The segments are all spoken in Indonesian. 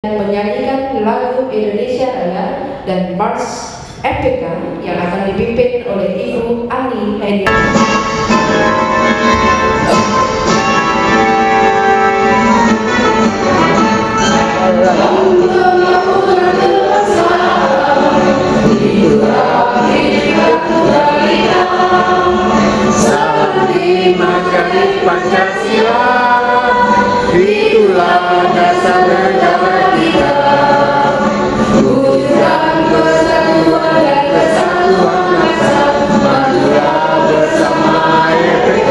menyanyikan lagu Indonesia Raya dan Mars EPK yang akan dipimpin oleh Ibu Ani Hedi. Pancasila itulah dasar negara kita, wujudkan persatuan dan kesatuan bangsa, majulah bersama EPK,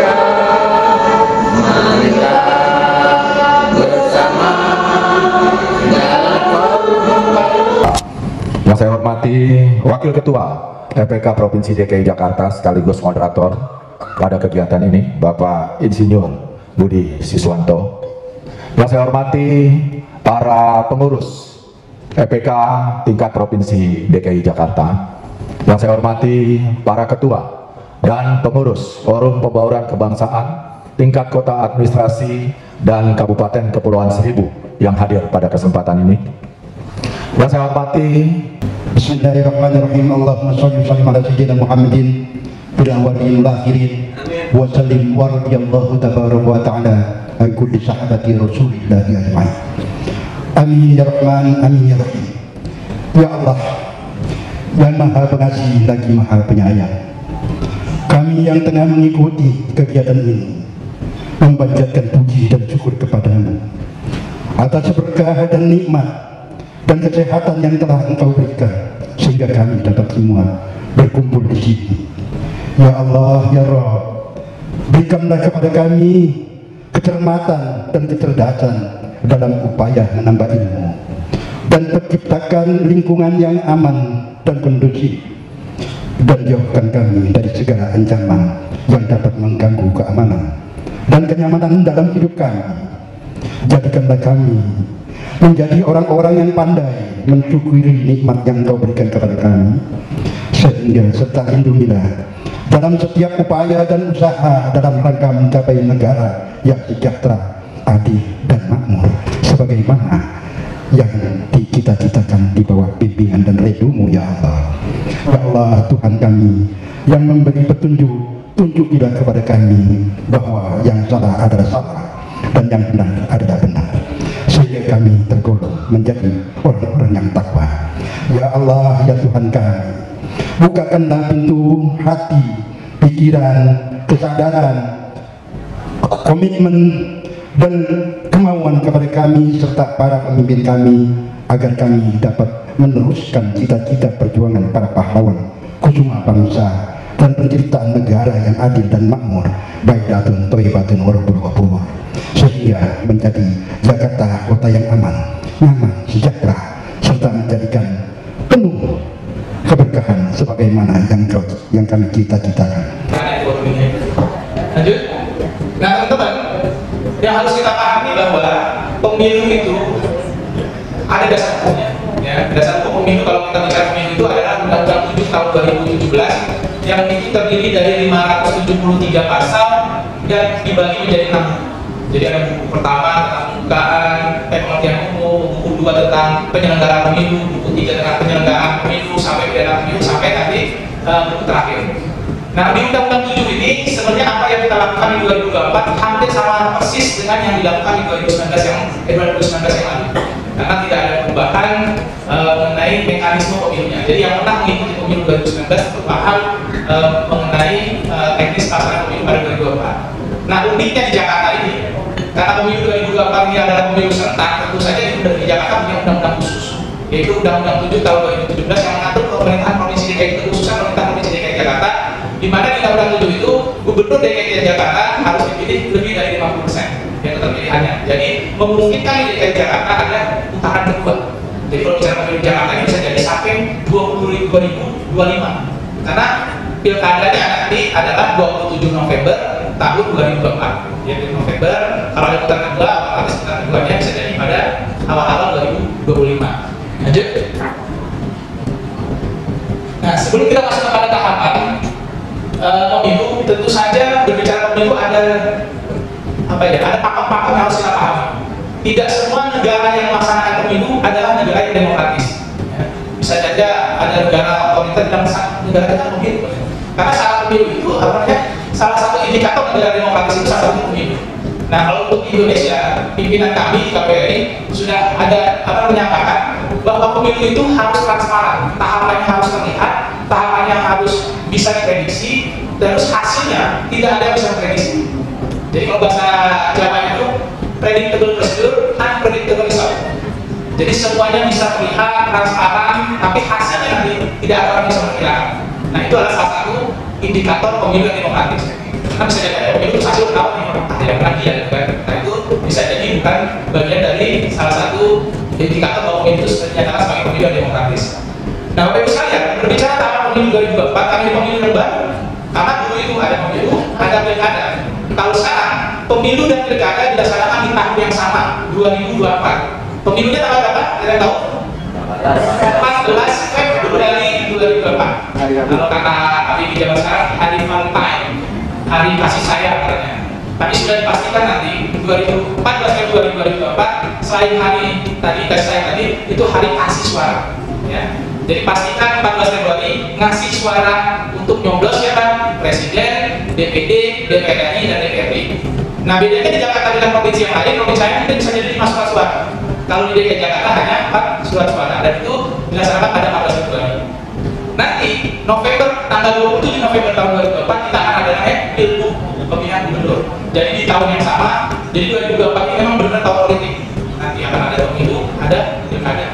marilah bersama dalam forum. Yang saya hormati Wakil Ketua EPK Provinsi DKI Jakarta sekaligus moderator pada kegiatan ini, Bapak Insinyur Budi Siswanto. Yang saya hormati para pengurus EPK tingkat Provinsi DKI Jakarta. Yang saya hormati para ketua dan pengurus Forum Pembauran Kebangsaan tingkat Kota Administrasi dan Kabupaten Kepulauan Seribu yang hadir pada kesempatan ini. Yang saya hormati Bismillahirrahmanirrahim. Allahumma sholli ala sayyidina Muhammadin bil awwalin wal akhirin wa sallim wa radiyallahu tabaraka wa ta'ala an kulli sahabati Rasulillah ajma'in. Amin ya Rahman, amin ya Rahim. Ya Allah yang Maha Pengasih lagi Maha Penyayang, kami yang tengah mengikuti kegiatan ini memanjatkan puji dan syukur kepadamu atas berkah dan nikmat dan kesehatan yang telah Engkau berikan sehingga kami dapat semua berkumpul di sini. Ya Allah, ya Rabb, berikanlah kepada kami kecermatan dan kecerdasan dalam upaya menambah ilmu dan menciptakan lingkungan yang aman dan kondusif, dan jauhkan kami dari segala ancaman yang dapat mengganggu keamanan dan kenyamanan dalam hidup kami. Jadikanlah kami menjadi orang-orang yang pandai mensyukuri nikmat yang Kau berikan kepada kami, sehingga serta lindungilah dalam setiap upaya dan usaha dalam rangka mencapai negara yang sejahtera, adil dan makmur, sebagaimana yang dicita-citakan di bawah bimbingan dan redumu, ya Allah. Ya Allah, Tuhan kami yang memberi petunjuk, tunjukilah kepada kami bahwa yang salah adalah salah dan yang benar adalah benar, sehingga kami tergolong menjadi orang-orang yang takwa. Ya Allah, ya Tuhan kami, bukakanlah pintu hati, pikiran, kesadaran, komitmen dan kemauan kepada kami serta para pemimpin kami, agar kami dapat meneruskan cita-cita perjuangan para pahlawan kusuma bangsa dan penciptaan negara yang adil dan makmur, baidatun thayyibatun warabul ghafur, sehingga menjadi Jakarta kota yang aman, nyaman, sejahtera, serta menjadikan penuh keberkahan sebagaimana yang kami cita-citakan. Lanjut. Nah teman-teman, yang harus kita pahami bahwa pemilu itu ada dasar hukumnya. Ya, dasar hukum pemilu, kalau kita bicara pemilu itu adalah Undang-Undang 7 tahun 2017 yang itu terdiri dari 573 pasal dan dibagi menjadi 6. Jadi ada buku pertama tentang pembukaan, pengertian umum, buku 2 tentang penyelenggaraan pemilu, buku 3 tentang penyelenggaraan pemilu sampai pidana pemilu, sampai nanti buku terakhir. Nah, di Undang-Undang 7 ini sebenarnya apa yang kita lakukan di 2024 hampir sama persis dengan yang dilakukan di 2019 yang lalu, karena tidak ada perubahan mengenai mekanisme pemilunya. Jadi yang pernah mengikuti pemilu 2019 itu paham mengenai teknis pelaksanaan pemilu pada 2024. Nah, uniknya di Jakarta ini, karena pemilu 2024 ini adalah pemilu serentak, tentu saja di Jakarta punya undang-undang khusus, yaitu Undang-Undang 7 tahun 2017 yang mengatur pemerintahan Provinsi DKI, kekhususan pemerintahan Provinsi DKI Jakarta, di mana di Undang-Undang 7 itu Gubernur DKI Jakarta harus dipilih lebih dari 50% yang keterpilihannya. Jadi memungkinkan di DKI Jakarta ada putaran kedua. Jadi kalau bicara pemilu Jakarta ini bisa jadi sampai 2025, karena pilkadanya nanti adalah 27 November tahun 2024. Jadi November, kalau ada putaran kedua, otomatis putaran keduanya bisa jadi pada awal-awal 2025. Lanjut. Nah, sebelum kita masuk kepada tahapan pemilu, tentu saja berbicara pemilu ada apa ya? Ada pakem-pakem yang harus kita pahami. tidak semua negara yang melaksanakan pemilu adalah negara yang demokratis. Ya. Bisa saja ada negara otoriter yang negara kita pemilu. Karena syarat pemilu itu salah satu indikator negara demokratis itu salah satu pemilu. Nah, kalau untuk Indonesia, pimpinan kami di KPRI sudah ada menyatakan bahwa pemilu itu harus transparan, tahapannya harus terlihat, tahapannya harus bisa diprediksi, terus hasilnya tidak ada yang bisa diprediksi. Jadi kalau bahasa Jawa itu predictable procedure, unpredictable result. Jadi semuanya bisa terlihat transparan, tapi hasilnya nanti tidak ada orang bisa memperkirakan. Nah, itu adalah salah satu indikator pemilu yang demokratis. Karena bisa jadi pemilu itu hasil tahun ada yang lagi ya, kan? Nah, itu bisa jadi bukan bagian dari salah satu indikator bahwa pemilu itu ternyata sebagai pemilu yang demokratis. Nah, Bapak Ibu sekalian, berbicara tentang pemilu 2024, kami pemilu yang baru. Karena dulu itu ada pemilu, ada pilkada. Kalau sekarang, pemilu dan pilkada dilaksanakan di tahun yang sama, 2024. Pemilunya tanggal berapa? Kita tahu? 14 Februari 2024. Kalau kata kami di Jawa sekarang, hari Valentine, hari kasih sayang katanya. Tapi sudah dipastikan nanti 14 Februari 2024, selain hari tadi kasih sayang tadi, itu hari kasih suara. Ya. Jadi pastikan 14 Februari ngasih suara untuk nyoblos ya kan, Presiden, DPD, DPR RI, dan DPRD. Nah, bedanya di Jakarta dengan provinsi yang lain, provinsi lain mungkin bisa jadi 5 surat suara. Kalau di DKI Jakarta hanya 4 surat suara, dan itu dilaksanakan pada 14 Februari. Nanti November, tanggal 27 November tahun 2024 kita akan ada namanya Pilgub pemilihan gubernur. Jadi di tahun yang sama, jadi 2024 ini memang benar tahun politik. Nanti akan ada pemilu, ada pilkada.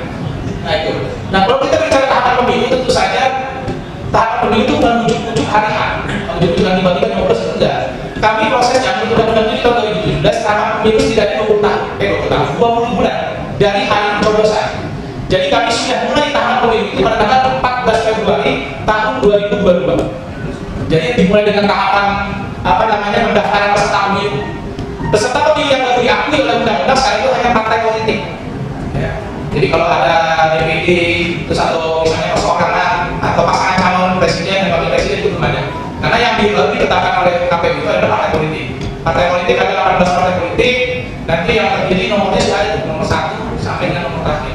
Nah itu. Nah kalau kita bicara tahapan pemilu, tentu saja tahapan pemilu itu bukan ujuk-ujuk hari H, ujuk-ujuk tiba-tiba nyoblos enggak. Kami prosesnya untuk undang-undang ini tahun 2017 tahapan pemilu setidaknya 20 tahun, 20 bulan dari hari pencoblosan. Jadi kami sudah mulai tahapan pemilu itu pada tanggal 14 Februari tahun 2022. Jadi dimulai dengan tahapan pendaftaran peserta pemilu. Peserta pemilu yang baru diakui oleh undang-undang sekarang itu hanya partai politik. Ya. Jadi kalau ada DPD terus atau misalnya perseorangan atau pasangan calon presiden dan wakil presiden itu belum ada. Karena yang ditetapkan oleh KPU itu adalah partai politik. Partai politik ada 18 partai politik. Nanti yang terpilih nomornya sudah ada nomor 1 sampai dengan nomor terakhir.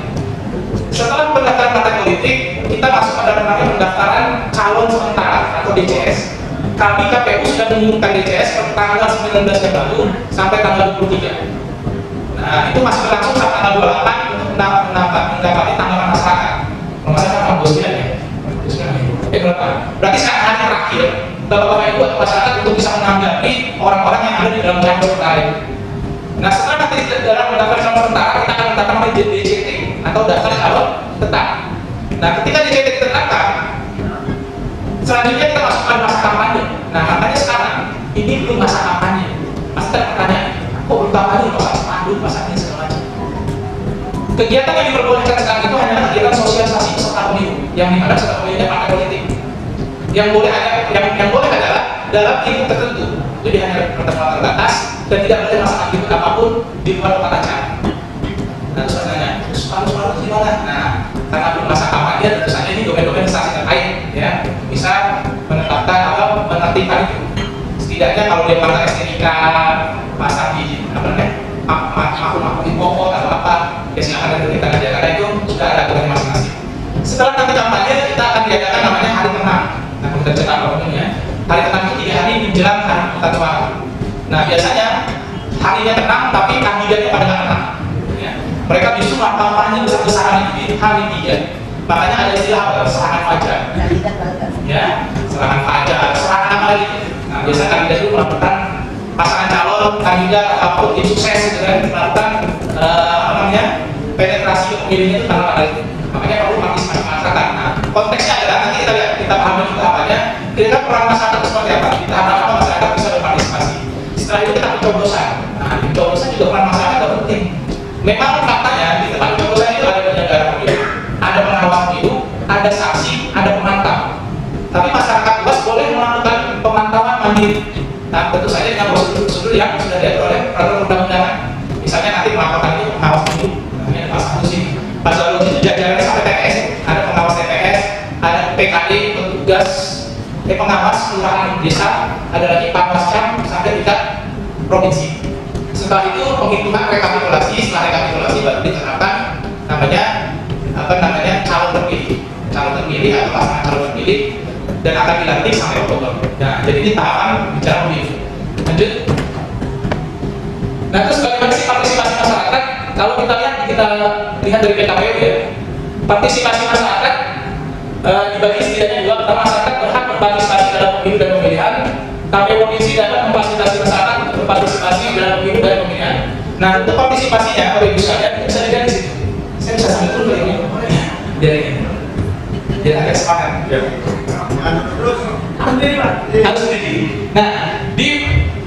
Setelah pendaftaran partai politik, kita masuk pada pendaftaran calon sementara atau DCS. Kami KPU sudah mengumumkan DCS pada tanggal 19 yang lalu sampai tanggal 23. Nah, itu masih berlangsung sampai tanggal 28 untuk mendapati tanggapan masyarakat. Kalau masyarakat kan bosnya ya. Berarti sekarang hari terakhir Bapak-bapak Ibu atau masyarakat untuk bisa menanggapi orang-orang yang ada di dalam calon sementara. Nah, setelah nanti dalam mendaftar calon sementara, kita akan menetapkan DCT atau daftar calon tetap. Nah, ketika DCT ditetapkan, selanjutnya kita masuk ke masa kampanye. Nah, makanya sekarang ini belum masa kampanye. Pasti ada pertanyaan, kok belum kampanye? Masa spanduk, masa ini segala macam. Kegiatan yang diperbolehkan sekarang itu hanya kegiatan sosialisasi peserta pemilu, yang dimana peserta pemilunya partai politik. Yang boleh adalah dalam lingkup tertentu. Itu hanya pertemuan terbatas dan tidak boleh melaksanakan aktivitas apapun di luar tempat acara. Nah, terus pertanyaan, harus gimana? Nah, karena belum masa kampanye, tentu saja ini domain-domain instansi terkait ya bisa menetapkan atau menertibkan itu. Setidaknya kalau dia pasang STNK, pasang di makhluk di pokok atau apa, ya silakan kita kerjakan. Karena itu sudah ada aturan masing-masing. Setelah nanti kampanye, kita akan diadakan namanya hari tenang. Nah, kita cetak apapun ya. Hari tenang itu 3 hari menjelang hari pemungutan suara. Nah, biasanya harinya tenang, tapi kandidatnya pada nggak tenang. Ya. Mereka justru kampanye besar-besaran di hari 3. Makanya ada istilah serangan fajar. Ya, serangan fajar, serangan apa lagi? Nah, biasanya kandidat itu melakukan pasangan calon, kandidat apapun tim sukses gitu kan, melakukan penetrasi pemilihnya itu tanpa ada itu. Makanya perlu partisipasi masyarakat. Nah, konteksnya adalah nanti kita pahami juga apanya. Kira-kira peran masyarakat seperti apa? Kita harapkan masyarakat bisa berpartisipasi. Setelah itu kita pencoblosan. Nah, pencoblosan juga peran masyarakat penting. Memang faktanya di tempat pencoblosan itu ada penyelenggara pemilu, ada pengawal pemilu, ada saksi, ada pemantau. Tapi masyarakat luas boleh melakukan pemantauan mandiri. Nah, tentu saja dengan prosedur yang sudah diatur oleh peraturan undang-undangan. Misalnya nanti melakukan itu pengawas pemilu, namanya pasal khusus. Pasal khusus itu jajarannya sampai TPS, ada pengawas TPS, ada PKD, petugas pengawas kelurahan desa, ada lagi Panwascam sampai tingkat provinsi. Setelah itu penghitungan rekapitulasi, setelah rekapitulasi baru diterapkan namanya calon terpilih atau pasangan calon terpilih dan akan dilantik sampai Oktober. Nah, jadi ini tahapan bicara pemilu. Lanjut. Nah, terus bagaimana sih partisipasi masyarakat? Kalau kita lihat dari PKPU ya, partisipasi masyarakat dibagi setidaknya dua. Pertama, masyarakat berhak berpartisipasi dalam pemilu dan pemilihan. KPU provinsi dapat memfasilitasi masyarakat untuk berpartisipasi dalam pemilu dan pemilihan. Nah, untuk partisipasinya, Bapak Ibu sekalian, bisa dilihat di situ. Saya bisa sambil turun ini. Biar agak semangat. Harus sendiri. Nah, di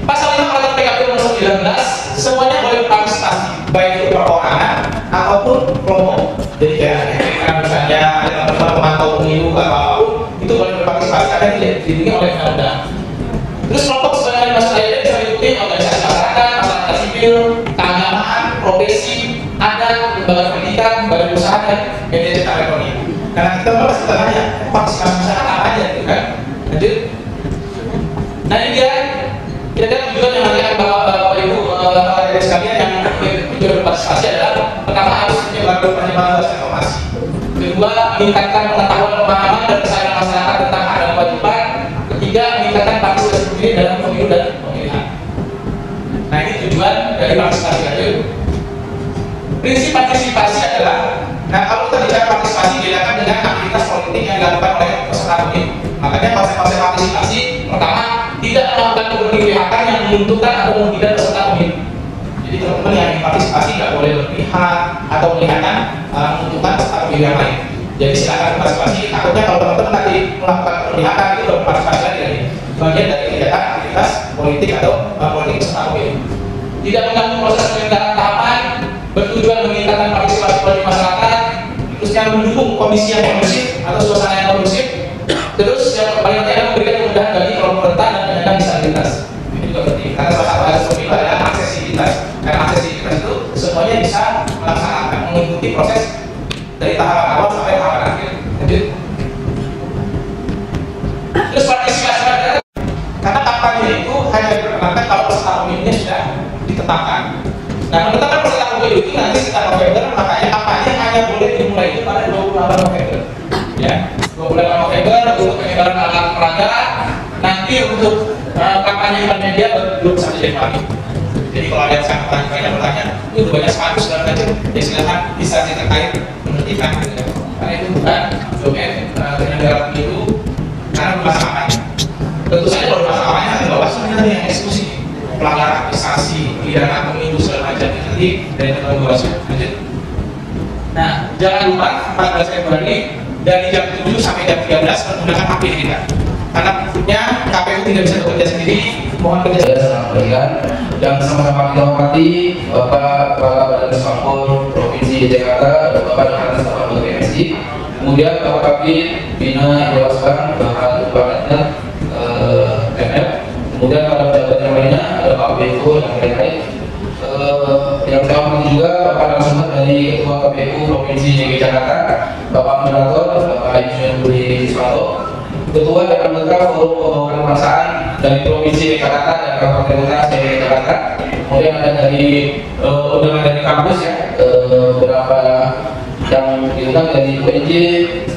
pasal 5 peraturan PKPU nomor 19, semuanya boleh berpartisipasi, baik itu perorangan ataupun kelompok. Jadi kayak misalnya dalam pemantau pemilu atau apapun, itu boleh berpartisipasi karena dilindungi oleh undang-undang. Terus kelompok sebagai masalah lainnya bisa mengikuti organisasi masyarakat sipil, keagamaan, profesi, adat, lembaga pendidikan, lembaga usaha dan media cetak elektronik. Karena kita pasti tanya partisipasi masyarakat apa aja, gitu kan? Lanjut. Nah, ini dia kira-kira tujuan yang mengatakan bahwa Bapak Ibu sekalian yang tujuan berpartisipasi adalah pertama harus menyebarluaskan informasi. Kedua, meningkatkan pengetahuan pemahaman dan kesadaran masyarakat tentang hak dan kewajiban. Ketiga, meningkatkan partisipasi sendiri dalam pemilu dan pemilihan. Nah, ini tujuan dari partisipasi. Prinsip partisipasi adalah, nah kalau kita bicara partisipasi bedakan dengan aktivitas politik yang dilakukan oleh peserta pemilu. Makanya konsep-konsep partisipasi pertama tidak melakukan keberpihakan yang menguntungkan atau merugikan peserta pemilu. Jadi teman-teman yang partisipasi tidak boleh berpihak atau melihatkan menguntungkan peserta pemilu yang lain. Jadi silakan partisipasi. Takutnya kalau teman-teman nanti melakukan keberpihakan itu berpartisipasi lagi dari bagian dari kegiatan aktivitas politik atau politik peserta pemilu. Tidak mengganggu proses penyelenggaraan tahapan, bertujuan meningkatkan partisipasi politik masyarakat, terus yang mendukung kondisi yang kondusif atau suasana yang kondusif, terus yang paling penting adalah memberikan kemudahan bagi kelompok rentan dan penyandang disabilitas. Ini juga penting karena salah satu dari pemilu adalah aksesibilitas. Karena aksesibilitas itu semuanya bisa melaksanakan mengikuti proses dari tahapan awal sampai tahapan akhir. Lanjut. Terus partisipasi masyarakat, karena kampanye itu hanya diperkenankan kalau peserta pemilunya sudah ditetapkan. Nah, menetapkan peserta pemilu itu nanti sekitar November, makanya kampanye hanya boleh dimulai itu pada 28 November. Ya, 28 November untuk penyebaran alat peraga, nanti untuk kampanye di media belum 1 Januari. Jadi kalau ada yang bertanya, itu banyak sekali segala macam, ya silakan bisa terkait menertibkan. Karena itu bukan domain penyelenggara pemilu, karena bermasalah. Tentu saja kalau masalahnya nanti Bawaslu yang eksekusi. Pelanggaran administrasi, pidana pemilu segala macam nanti dari teman Bawaslu. Lanjut. Nah, jangan lupa 14 Februari dari jam 7 sampai jam 13 menggunakan hak pilih kita. Karena berikutnya KPU tidak bisa bekerja sendiri, mohon kerja sama kalian. Dan sama-sama kita hormati Bapak Kepala Badan Resapol Provinsi Jakarta, Bapak Dekatan Staf PMSI, kemudian Bapak Kabin Bina Dewas Bank, Bapak Bupati MF, kemudian pada pejabat yang lainnya ada Pak Beko dan lain-lain. Yang saya hormati juga Bapak narasumber dari Ketua KPU Provinsi DKI Jakarta, Bapak Moderator, Bapak Insinyur Budi Siswanto, Ketua dan Anggota Forum Pembangunan Kebangsaan dari Provinsi Jakarta dan Kabupaten Kota DKI Jakarta. Kemudian ada dari undangan dari kampus ya, beberapa yang diundang dari UNJ,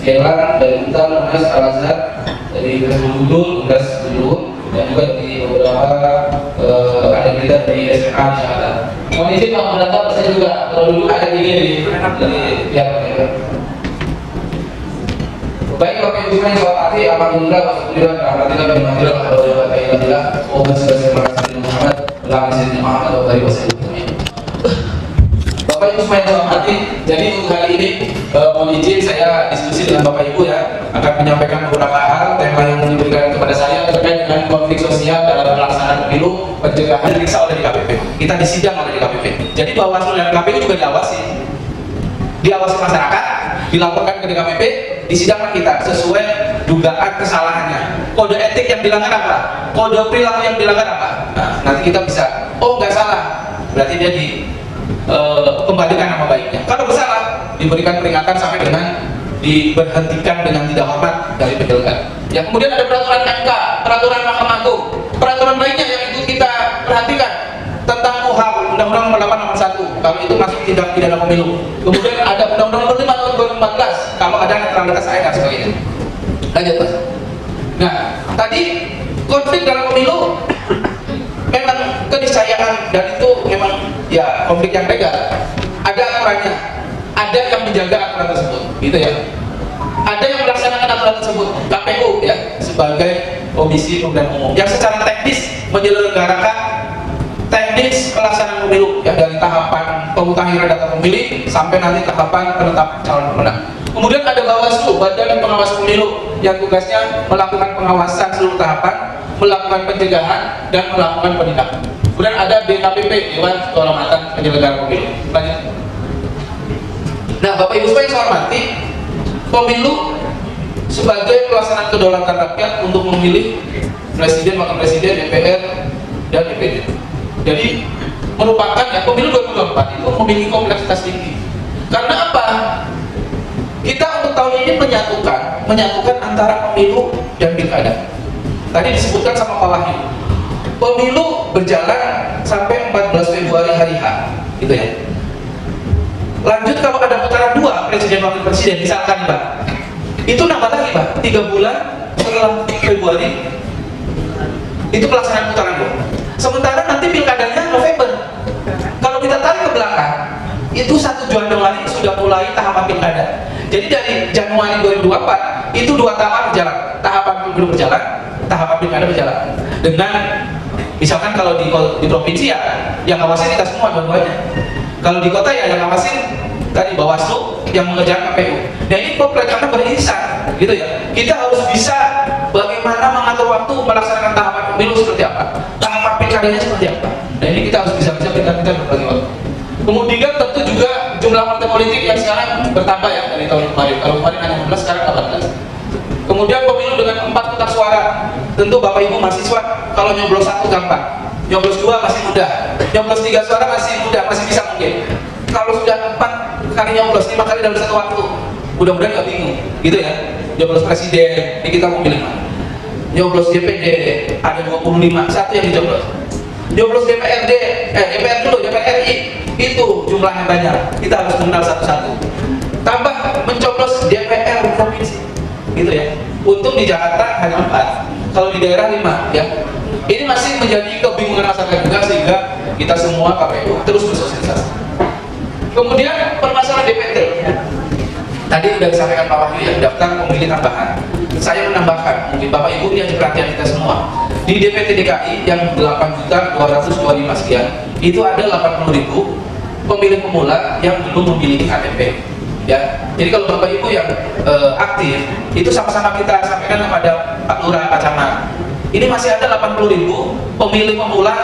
Gelar, dari Untar, Unas, Al-Azhar, dari Gudul, Unas, Gudul, dan juga dari beberapa ada kita dari SMA di Jakarta. Mohon izin Pak Moderator, saya juga kalau dulu ada ini dari pihak baik Bapak Ibu yang saya hormati, alhamdulillah wassalatu wassalamu ala Muhammad Bapak Ibu yang saya hormati, jadi untuk hari ini mohon izin saya diskusi dengan Bapak Ibu ya, akan menyampaikan beberapa hal tema yang diberikan kepada saya terkait dengan konflik sosial dalam pelaksanaan pemilu, pencegahan diperiksa oleh DKPP. Kita disidang oleh DKPP. Jadi Bawaslu dan KPU juga diawasi masyarakat, dilaporkan ke DKPP, disidangkan kita sesuai dugaan kesalahannya. Kode etik yang dilanggar apa? Kode perilaku yang dilanggar apa? Nah, nanti kita bisa, oh nggak salah, berarti dia kembalikan nama baiknya. Kalau bersalah, diberikan peringatan sampai dengan diberhentikan dengan tidak hormat dari penyelenggara. Yang kemudian ada peraturan MK, peraturan Mahkamah Agung, peraturan lainnya yang itu kita perhatikan tentang KUHP, tindak pidana pemilu. Kemudian ada Undang-Undang Nomor 5 Tahun 2014 kalau ada netralitas ASN dan sebagainya. Lanjut Mas. Nah, tadi konflik dalam pemilu memang keniscayaan dan itu memang ya konflik yang legal. Ada aturannya, ada yang menjaga aturan tersebut, gitu ya. Ada yang melaksanakan aturan tersebut, KPU ya sebagai Komisi Pemilihan Umum yang secara teknis menyelenggarakan teknis pelaksanaan pemilu ya dari tahapan pemutahiran data pemilih sampai nanti tahapan penetapan calon pemenang. Kemudian ada Bawaslu, Badan Pengawas Pemilu yang tugasnya melakukan pengawasan seluruh tahapan, melakukan pencegahan dan melakukan penindakan. Kemudian ada DKPP, Dewan Kehormatan Penyelenggara Pemilu. Lanjut. Nah, Bapak Ibu sekalian saya hormati, pemilu sebagai pelaksanaan kedaulatan rakyat untuk memilih presiden, wakil presiden, DPR dan DPD. Jadi merupakan ya pemilu 2024 itu memiliki kompleksitas tinggi. Karena apa? Kita untuk tahun ini menyatukan antara pemilu dan pilkada. Tadi disebutkan sama Pak Wahyu, pemilu berjalan sampai 14 Februari hari H, gitu ya. Lanjut kalau ada putaran 2 presiden wakil presiden misalkan Pak, itu nambah lagi Pak, 3 bulan setelah Februari itu pelaksanaan putaran 2. Sementara nanti pilkadanya November. Kalau kita tarik ke belakang, itu 1 Januari sudah mulai tahapan pilkada. Jadi dari Januari 2024 itu 2 tahapan berjalan, tahapan pemilu berjalan, tahapan pilkada berjalan. Dengan misalkan kalau di provinsi ya yang ngawasin kita semua dua-duanya. Kalau di kota ya yang ngawasin tadi Bawaslu yang mengerjakan KPU. Nah ini karena beririsan, gitu ya. Kita harus bisa bagaimana mengatur waktu melaksanakan tahapan pemilu seperti apa, tahapan pilkadanya seperti apa. Nah ini kita harus bisa-bisa kita berbagi waktu. Kemudian tentu juga jumlah partai politik yang sekarang bertambah ya dari tahun kemarin. Kalau kemarin hanya 16, sekarang 18. Kemudian pemilu dengan 4 kotak suara. Tentu Bapak Ibu mahasiswa kalau nyoblos 1 gampang, nyoblos 2 masih mudah, nyoblos 3 suara masih mudah, masih bisa mungkin. Kalau sudah 4 kali nyoblos, 5 kali dalam satu waktu, mudah-mudahan nggak bingung, gitu ya. Nyoblos presiden, ini kita mau pilih mana? Nyoblos DPD ada 25, satu yang dijoblos. Nyoblos DPRD, DPR dulu, DPR RI itu jumlahnya banyak, kita harus mengenal satu-satu. Tambah mencoblos DPR provinsi, gitu ya. Untung di Jakarta hanya 4, kalau di daerah 5 ya. Ini masih menjadi kebingungan masyarakat juga sehingga kita semua KPU terus bersosialisasi. Kemudian permasalahan DPT. Tadi sudah disampaikan Pak Wahyu ya, daftar pemilih tambahan. Saya menambahkan, mungkin Bapak Ibu yang perhatian kita semua. Di DPT DKI yang 8.225 sekian, itu ada 80.000 pemilih pemula yang belum memiliki KTP. Ya, jadi kalau Bapak Ibu yang aktif, itu sama-sama kita sampaikan kepada Pak Lurah, Pak Camat. Ini masih ada 80.000 pemilih pemula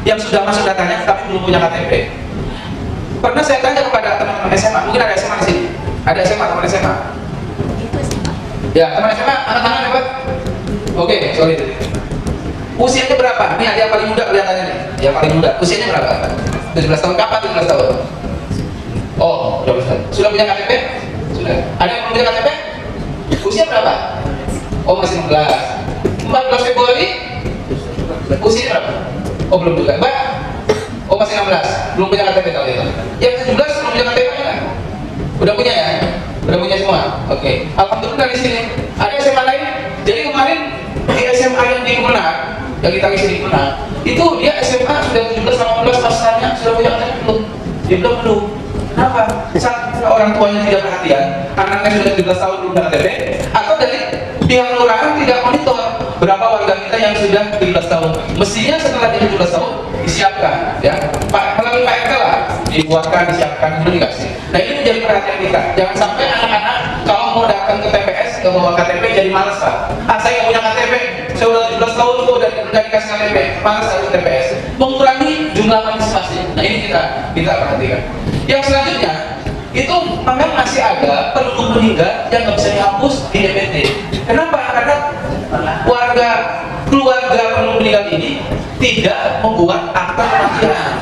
yang sudah masuk datanya tapi belum punya KTP. Pernah saya tanya kepada teman-teman SMA, mungkin ada SMA di sini, ada SMA, teman SMA. Ya, teman SMA, anak-anak hebat. Oke, sorry. Usianya berapa? Ini ada yang paling muda kelihatannya nih. Yang paling muda. Usianya berapa? 17 tahun. Kapan 17 tahun? Oh, 12 tahun. Sudah punya KTP? Sudah. Ada yang belum punya KTP? Usia berapa? Oh, masih 16. 14 Februari usia berapa? Oh belum juga, Mbak? Oh masih 16, belum punya KTP tahun itu. Yang 17 belum punya KTP kan? Udah punya ya? Udah punya semua? Oke. Alhamdulillah di sini. Ada SMA lain? Jadi kemarin di SMA yang di Kemenang, yang kita isi di Kemenang, itu dia SMA sudah 17-18 pas tanya sudah punya KTP belum? Dia bilang belum. Kenapa? Saat orang tuanya tidak perhatian, anaknya sudah 17 tahun belum punya KTP, atau dari pihak kelurahan tidak monitor berapa warga kita yang sudah 17 tahun. Mestinya setelah dia 17 tahun disiapkan, ya. Melalui Pak RT lah, dibuatkan, disiapkan, itu dikasih. Nah ini menjadi perhatian kita. Jangan sampai anak-anak kalau mau datang ke TPS nggak bawa KTP jadi malas Pak. Saya nggak punya KTP, saya udah 17 tahun kok udah dikasih KTP, malas harus TPS. Mengurangi jumlah partisipasi. Nah ini kita perhatikan. Yang selanjutnya itu memang masih ada penduduk meninggal yang nggak bisa dihapus di DPT. Kenapa? Karena keluarga penduduk meninggal ini tidak membuat akta kematian.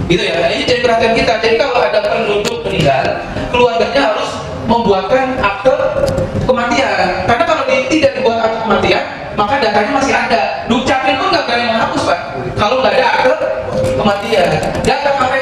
Gitu ya. Ini jadi perhatian kita. Jadi kalau ada penduduk meninggal, keluarganya harus membuatkan akte kematian. Karena kalau tidak dibuat akte kematian, maka datanya masih ada. Dukcapil pun nggak berani menghapus Pak. Kalau nggak ada akte kematian, data KPK